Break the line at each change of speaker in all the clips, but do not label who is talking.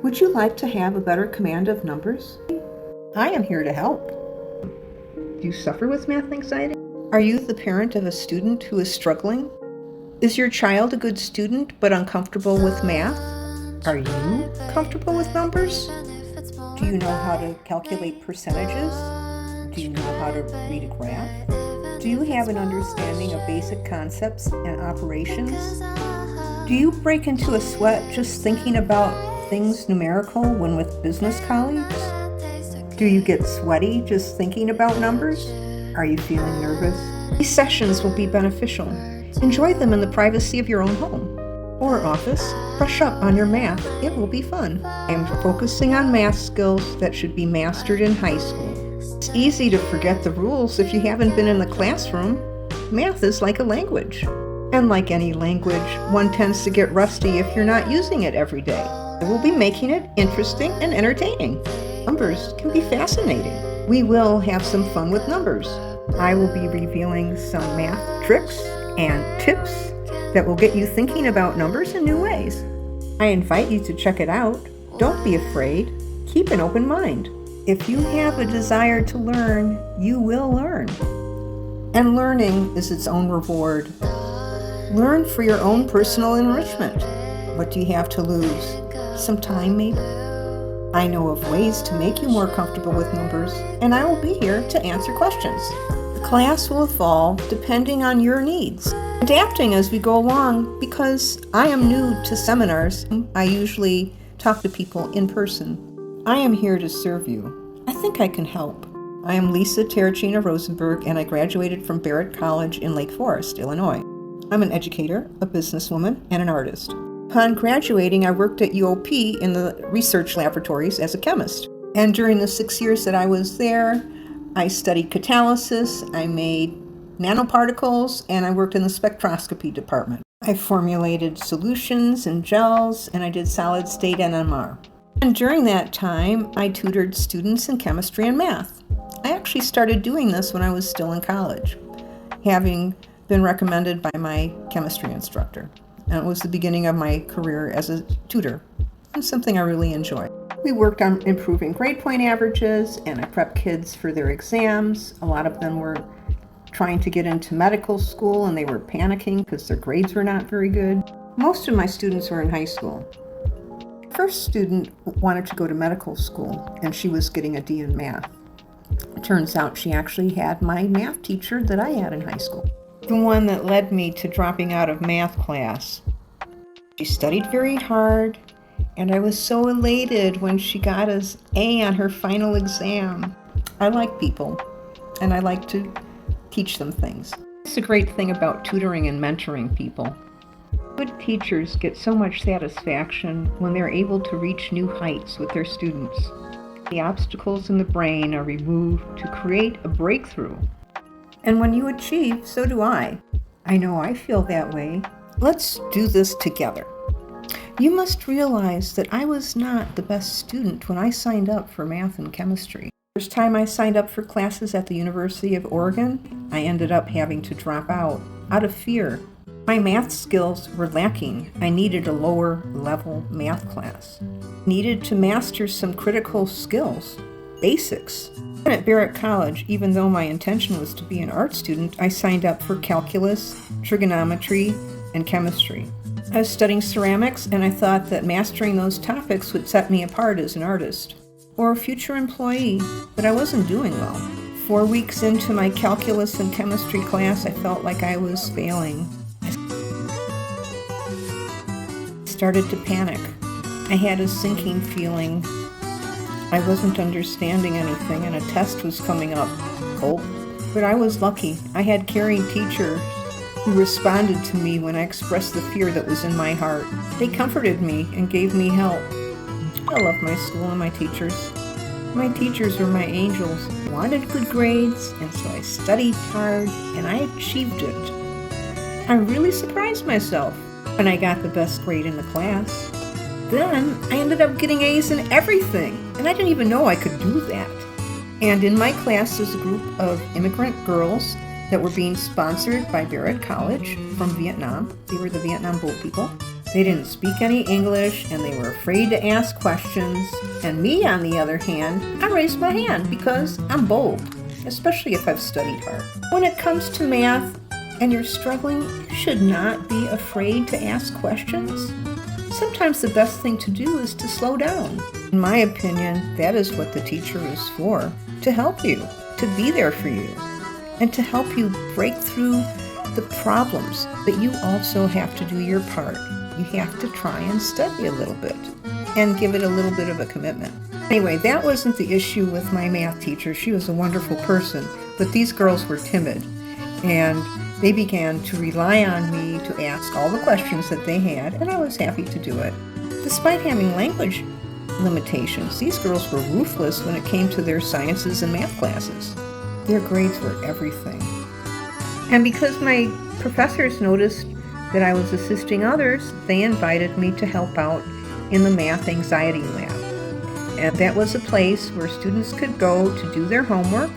Would you like to have a better command of numbers? I am here to help. Do you suffer with math anxiety? Are you the parent of a student who is struggling? Is your child a good student but uncomfortable with math? Are you comfortable with numbers? Do you know how to calculate percentages? Do you know how to read a graph? Do you have an understanding of basic concepts and operations? Do you break into a sweat just thinking about things numerical when with business colleagues? Do you get sweaty just thinking about numbers? Are you feeling nervous? These sessions will be beneficial. Enjoy them in the privacy of your own home or office. Brush up on your math. It will be fun. I am focusing on math skills that should be mastered in high school. It's easy to forget the rules if you haven't been in the classroom. Math is like a language. And like any language, one tends to get rusty if you're not using it every day. I will be making it interesting and entertaining. Numbers can be fascinating. We will have some fun with numbers. I will be revealing some math tricks and tips that will get you thinking about numbers in new ways. I invite you to check it out. Don't be afraid. Keep an open mind. If you have a desire to learn, you will learn. And learning is its own reward. Learn for your own personal enrichment. What do you have to lose? Some time, maybe? I know of ways to make you more comfortable with numbers, and I will be here to answer questions. The class will evolve depending on your needs, adapting as we go along because I am new to seminars. I usually talk to people in person. I am here to serve you. I think I can help. I am Lisa Terracina Rosenberg, and I graduated from Barrett College in Lake Forest, Illinois. I'm an educator, a businesswoman, and an artist. Upon graduating, I worked at UOP in the research laboratories as a chemist. And during the 6 years that I was there, I studied catalysis, I made nanoparticles, and I worked in the spectroscopy department. I formulated solutions and gels, and I did solid state NMR. And during that time, I tutored students in chemistry and math. I actually started doing this when I was still in college, having been recommended by my chemistry instructor. And it was the beginning of my career as a tutor, and something I really enjoyed. We worked on improving grade point averages, and I prepped kids for their exams. A lot of them were trying to get into medical school, and they were panicking because their grades were not very good. Most of my students were in high school. First student wanted to go to medical school, and she was getting a D in math. It turns out she actually had my math teacher that I had in high school, the one that led me to dropping out of math class. She studied very hard, and I was so elated when she got an A on her final exam. I like people, and I like to teach them things. It's a great thing about tutoring and mentoring people. Good teachers get so much satisfaction when they're able to reach new heights with their students. The obstacles in the brain are removed to create a breakthrough. And when you achieve, so do I. I know I feel that way. Let's do this together. You must realize that I was not the best student when I signed up for math and chemistry. First time I signed up for classes at the University of Oregon, I ended up having to drop out of fear. My math skills were lacking. I needed a lower level math class. Needed to master some critical skills, basics. And at Barrett College, even though my intention was to be an art student, I signed up for calculus, trigonometry, and chemistry. I was studying ceramics, and I thought that mastering those topics would set me apart as an artist or a future employee, but I wasn't doing well. 4 weeks into my calculus and chemistry class, I felt like I was failing. I started to panic. I had a sinking feeling. I wasn't understanding anything, and a test was coming up. Oh, but I was lucky. I had caring teachers who responded to me when I expressed the fear that was in my heart. They comforted me and gave me help. I love my school and my teachers. My teachers were my angels. I wanted good grades, and so I studied hard, and I achieved it. I really surprised myself when I got the best grade in the class. Then I ended up getting A's in everything, and I didn't even know I could do that. And in my class was a group of immigrant girls that were being sponsored by Barrett College from Vietnam. They were the Vietnam Boat people. They didn't speak any English and they were afraid to ask questions. And me, on the other hand, I raised my hand because I'm bold, especially if I've studied hard. When it comes to math and you're struggling, you should not be afraid to ask questions. Sometimes the best thing to do is to slow down. In my opinion, that is what the teacher is for, to help you, to be there for you, and to help you break through the problems. But you also have to do your part. You have to try and study a little bit and give it a little bit of a commitment. Anyway, that wasn't the issue with my math teacher. She was a wonderful person, but these girls were timid, and they began to rely on me to ask all the questions that they had, and I was happy to do it. Despite having language limitations, these girls were ruthless when it came to their sciences and math classes. Their grades were everything. And because my professors noticed that I was assisting others, they invited me to help out in the Math Anxiety Lab. And that was a place where students could go to do their homework,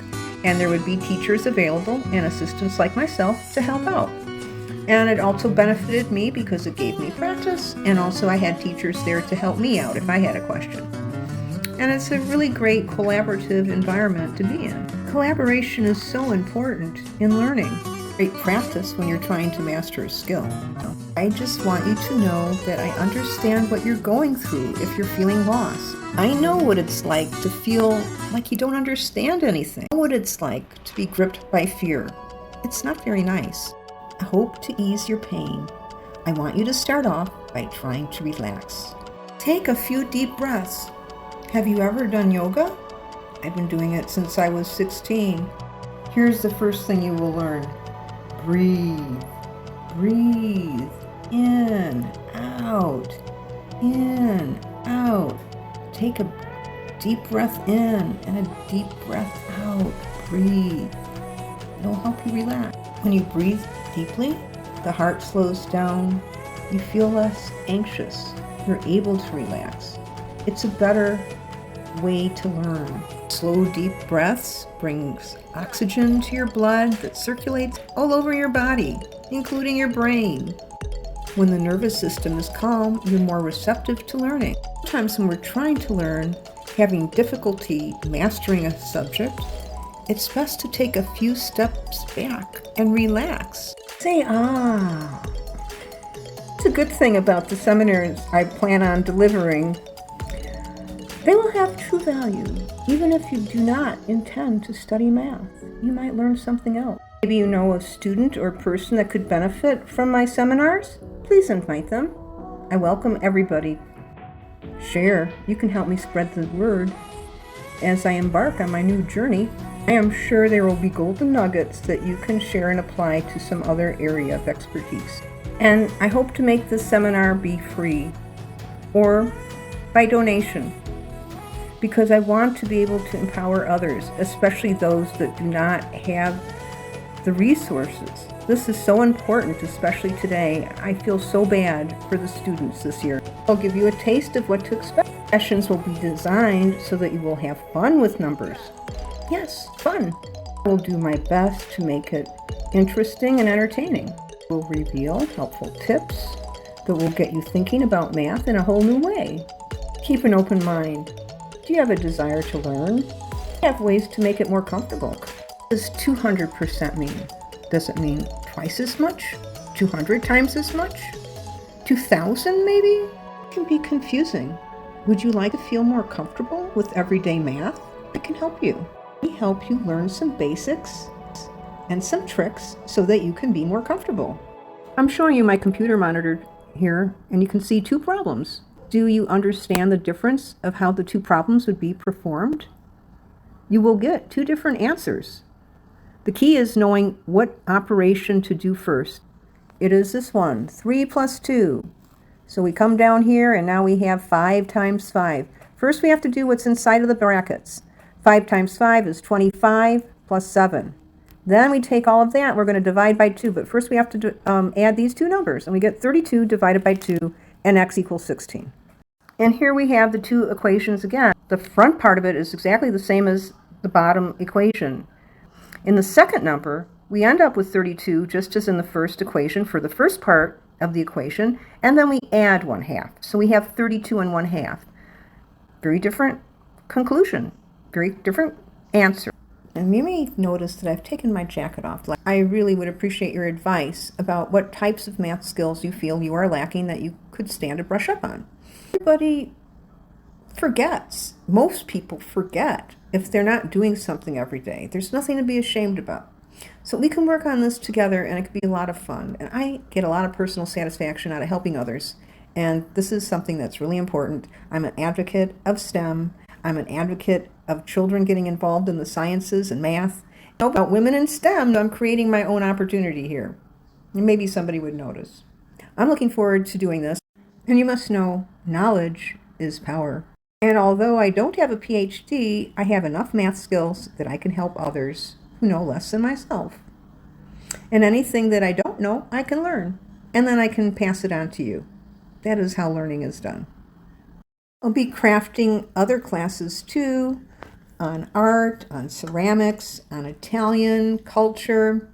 and there would be teachers available and assistants like myself to help out. And it also benefited me because it gave me practice, and also I had teachers there to help me out if I had a question. And it's a really great collaborative environment to be in. Collaboration is so important in learning. Great practice when you're trying to master a skill. I just want you to know that I understand what you're going through if you're feeling lost. I know what it's like to feel like you don't understand anything. I know what it's like to be gripped by fear. It's not very nice. I hope to ease your pain. I want you to start off by trying to relax. Take a few deep breaths. Have you ever done yoga? I've been doing it since I was 16. Here's the first thing you will learn. Breathe. Breathe. In, out. In, out. Take a deep breath in and a deep breath out. Breathe. It'll help you relax. When you breathe deeply, the heart slows down. You feel less anxious. You're able to relax. It's a better way to learn. Slow, deep breaths brings oxygen to your blood that circulates all over your body, including your brain. When the nervous system is calm, you're more receptive to learning. Sometimes when we're trying to learn, having difficulty mastering a subject, it's best to take a few steps back and relax. Say, ah. It's a good thing about the seminars I plan on delivering. They will have true value, even if you do not intend to study math. You might learn something else. Maybe you know a student or person that could benefit from my seminars. Please invite them. I welcome everybody. Share. You can help me spread the word. As I embark on my new journey, I am sure there will be golden nuggets that you can share and apply to some other area of expertise. And I hope to make this seminar be free or by donation, because I want to be able to empower others, especially those that do not have the resources. This is so important, especially today. I feel so bad for the students this year. I'll give you a taste of what to expect. Sessions will be designed so that you will have fun with numbers. Yes, fun. I will do my best to make it interesting and entertaining. We'll reveal helpful tips that will get you thinking about math in a whole new way. Keep an open mind. Do you have a desire to learn? I have ways to make it more comfortable. What does 200% mean? Does it mean twice as much? 200 times as much? 2,000 maybe? It can be confusing. Would you like to feel more comfortable with everyday math? I can help you. We help you learn some basics and some tricks so that you can be more comfortable. I'm showing you my computer monitor here, and you can see two problems. Do you understand the difference of how the two problems would be performed? You will get two different answers. The key is knowing what operation to do first. It is this one, 3 plus 2. So we come down here, and now we have 5 times 5. First, we have to do what's inside of the brackets. 5 times 5 is 25 plus 7. Then we take all of that, we're going to divide by 2. But first we have to add these two numbers, and we get 32 divided by 2, and x equals 16. And here we have the two equations again. The front part of it is exactly the same as the bottom equation. In the second number, we end up with 32, just as in the first equation. For the first part, of the equation, and then we add 1/2. So we have 32 and 1/2. Very different conclusion, very different answer. And you may notice that I've taken my jacket off. I really would appreciate your advice about what types of math skills you feel you are lacking that you could stand to brush up on. Everybody forgets. Most people forget if they're not doing something every day. There's nothing to be ashamed about. So we can work on this together, and it could be a lot of fun. And I get a lot of personal satisfaction out of helping others. And this is something that's really important. I'm an advocate of STEM. I'm an advocate of children getting involved in the sciences and math. About women in STEM, I'm creating my own opportunity here. And maybe somebody would notice. I'm looking forward to doing this. And you must know, knowledge is power. And although I don't have a PhD, I have enough math skills that I can help others who know less than myself. And anything that I don't know, I can learn. And then I can pass it on to you. That is how learning is done. I'll be crafting other classes too, on art, on ceramics, on Italian culture.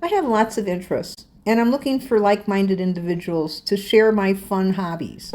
I have lots of interests, and I'm looking for like-minded individuals to share my fun hobbies.